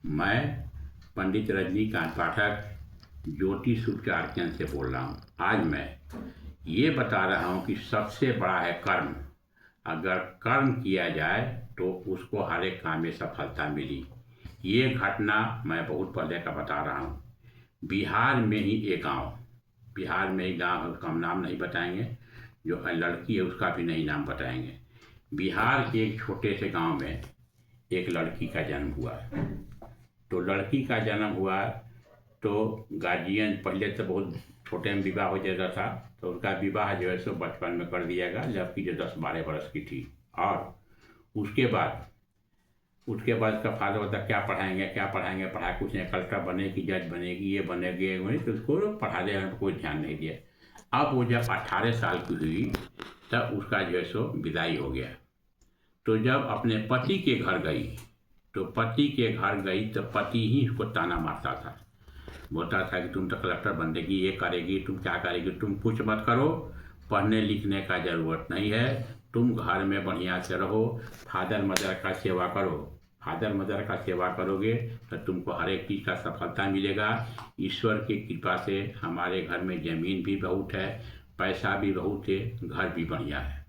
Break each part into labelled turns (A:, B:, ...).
A: मैं पंडित रजनीकांत पाठक ज्योतिष उपचार से बोल रहा हूँ। आज मैं ये बता रहा हूँ कि सबसे बड़ा है कर्म। अगर कर्म किया जाए तो उसको हर एक काम में सफलता मिली। ये घटना मैं बहुत पहले का बता रहा हूँ। बिहार में ही एक गाँव, बिहार में ही गाँव है, उसका हम नाम नहीं बताएंगे। जो लड़की है उसका भी नहीं नाम बताएंगे। बिहार के एक छोटे से गांव में एक लड़की का जन्म हुआ। तो लड़की का जन्म हुआ तो गार्जियन पहले तो बहुत छोटे में विवाह हो जाता था, तो उनका विवाह जो है सो बचपन में कर दिया गया, जबकि जो 10-12 वर्ष की थी। और उसके बाद उसका फादर बोलता क्या पढ़ाएंगे पढ़ा कुछ नहीं, कलेक्टर बनेगी, जज बनेगी, ये बनेगी, तो उसको पढ़ा देने पर कोई ध्यान नहीं दिया। अब वो जब 18 साल की हुई तब उसका जो है सो विदाई हो गया। तो जब अपने पति के घर गई तो पति ही उसको ताना मारता था, बोलता था कि तुम तो कलेक्टर बनेगी, ये करेगी, तुम क्या करेगी, तुम कुछ मत करो, पढ़ने लिखने का ज़रूरत नहीं है, तुम घर में बढ़िया से रहो, फादर मदर का सेवा करो। फादर मदर का सेवा करोगे तो तुमको हर एक चीज़ का सफलता मिलेगा। ईश्वर की कृपा से हमारे घर में ज़मीन भी बहुत है, पैसा भी बहुत है, घर भी बढ़िया है।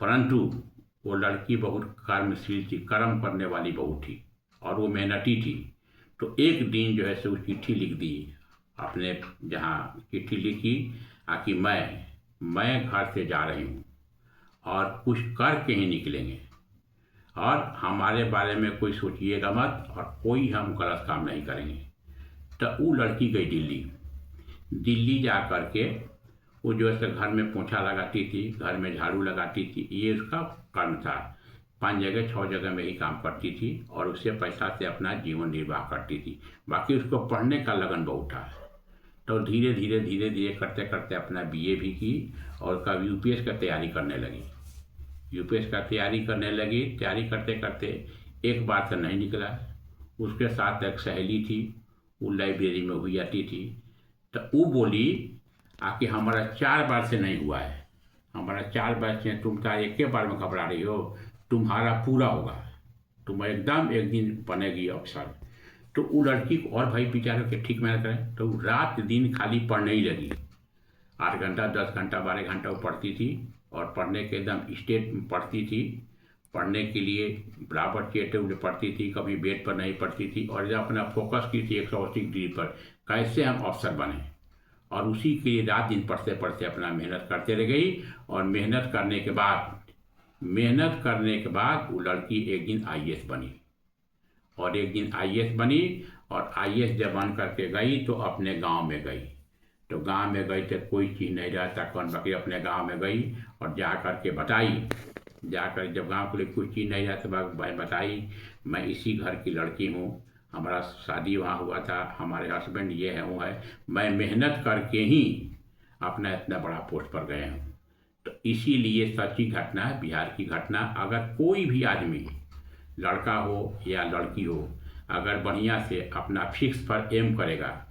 A: परंतु वो लड़की बहुत कर्मशील थी, कर्म करने वाली बहू थी और वो मेहनती थी। तो एक दिन जो है सो चिट्ठी लिख दी, अपने जहाँ चिट्ठी लिखी कि मैं घर से जा रही हूँ और कुछ करके ही निकलेंगे, और हमारे बारे में कोई सोचिएगा मत और कोई हम गलत काम नहीं करेंगे। तो वो लड़की गई दिल्ली जा कर के वो जो है घर में पोछा लगाती थी, घर में झाड़ू लगाती थी, ये उसका कर्म था। 5 जगह 6 जगह में ही काम करती थी और उससे पैसा से अपना जीवन निर्वाह करती थी। बाकी उसको पढ़ने का लगन बहुत था। तो धीरे धीरे करते करते अपना बीए भी की और कभी यूपीएस का तैयारी करने लगी। तैयारी करते करते एक बार तो नहीं निकला। उसके साथ एक सहेली थी, वो लाइब्रेरी में हुई आती थी। तो वो बोली कि हमारा 4 बार से नहीं हुआ है, हमारा 4 बार से, तुम क्या एक के बार में घबरा रही हो, तुम्हारा पूरा होगा, तुम एकदम एक दिन बनेगी अफसर। तो वो लड़की को और भाई बेचारे के ठीक मेहनत करें, तो रात दिन खाली पढ़ने ही लगी। 8 घंटा 10 घंटा 12 घंटा वो पढ़ती थी और पढ़ने के एकदम स्टेट में पढ़ती थी। पढ़ने के लिए बराबर चेटे पढ़ती थी, कभी बेड पर नहीं पढ़ती थी, और जब अपना फोकस की थी 180 डिग्री पर कैसे हम अफसर बने, और उसी के लिए रात दिन पढ़ते पढ़ते अपना मेहनत करते रह गई। और मेहनत करने के बाद वो लड़की एक दिन आईएएस बनी। और आईएएस जब बन करके गई तो अपने गांव में गई। तो गांव में गई तो कोई चीज़ नहीं रहता, कौन बाकी अपने गांव में गई और जा कर के बताई। जाकर जब गांव के लिए कुछ चीज़ नहीं रहता बताई, मैं इसी घर की लड़की हूँ, हमारा शादी वहाँ हुआ था, हमारे हस्बैंड ये है वो है, मैं मेहनत करके ही अपना इतना बड़ा पोस्ट पर गए हूँ। तो इसीलिए सच्ची घटना है, बिहार की घटना। अगर कोई भी आदमी, लड़का हो या लड़की हो, अगर बढ़िया से अपना फिक्स पर एम करेगा,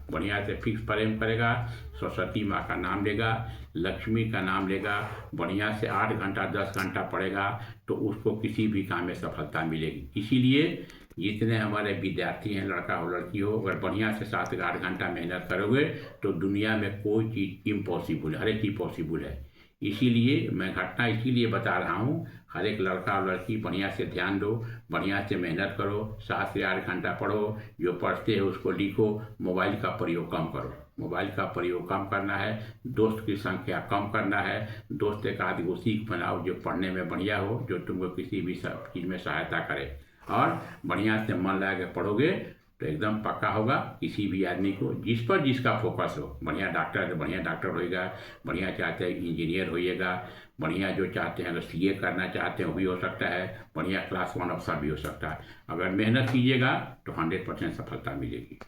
A: सरस्वती माँ का नाम लेगा, लक्ष्मी का नाम लेगा, बढ़िया से 8 घंटा 10 घंटा पढ़ेगा, तो उसको किसी भी काम में सफलता मिलेगी। इसीलिए जितने हमारे विद्यार्थी हैं, लड़का हो लड़की हो, अगर बढ़िया से 7-8 घंटा मेहनत करोगे तो दुनिया में कोई चीज़ इम्पॉसिबल, हर एक चीज़ पॉसिबल है। इसीलिए मैं घटना इसीलिए बता रहा हूँ, हर एक लड़का और लड़की बढ़िया से ध्यान दो, बढ़िया से मेहनत करो, 7 से 8 घंटा पढ़ो, जो पढ़ते हो उसको लिखो, मोबाइल का प्रयोग कम करो, मोबाइल का प्रयोग कम करना है, दोस्त की संख्या कम करना है, दोस्त एक आदि को सीख बनाओ जो पढ़ने में बढ़िया हो, जो तुमको किसी भी चीज़ में सहायता करे, और बढ़िया से मन लगा के पढ़ोगे तो एकदम पक्का होगा। किसी भी आदमी को जिस पर जिसका फोकस हो, बढ़िया डॉक्टर होएगा, बढ़िया चाहते हैं इंजीनियर होइएगा, बढ़िया जो चाहते हैं अगर सीए करना चाहते हैं वो भी हो सकता है, बढ़िया क्लास 1 अफसर भी हो सकता है। अगर मेहनत कीजिएगा तो 100% सफलता मिलेगी।